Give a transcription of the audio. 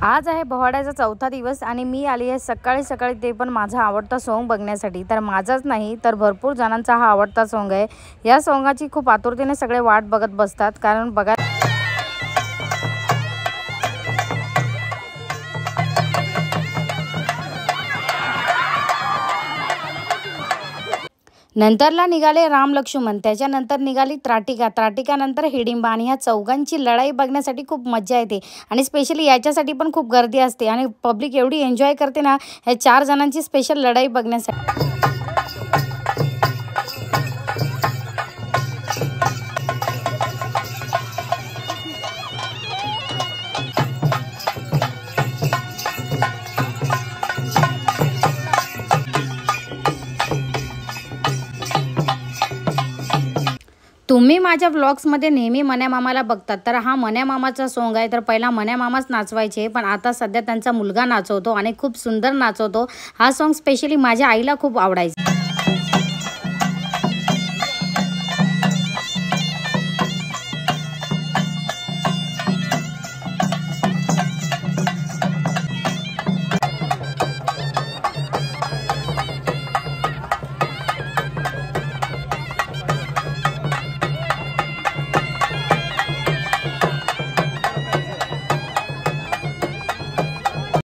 आज आहे पोवाड्याचा चौथा दिवस आणि मी आली आहे सकाळी सकाळी, ते पण माझा आवडता सॉन्ग बघण्यासाठी। तर माझाच नाही तर भरपूर जणांचा हा आवडता सॉन्ग आहे। या सॉन्गाची खूप आतुरतेने सगळे वाट बघत बसतात, कारण बघा नंतरला निघाले राम लक्ष्मण, त्याच्यानंतर निघाली त्राटिका, त्राटिकानंतर हिडिंबा। आणि ह्या चौघांची लढाई बघण्यासाठी खूप मजा येते आणि स्पेशली याच्यासाठी पण खूप गर्दी असते आणि पब्लिक एवढी एन्जॉय करते ना ह्या 4 जणांची स्पेशल लढाई बघण्यासाठी। तुम्ही माझ्या व्लॉग्समध्ये नेहमी मन्या मामाला बघतात, तर हा मन्या मामाचा सॉन्ग आहे। तर पहिला मन्या मामाच नाचवायचे, पण आता सध्या त्यांचा मुलगा नाचवतो आणि खूप सुंदर नाचवतो। हा सॉन्ग स्पेशली माझ्या आईला खूप आवडायचा।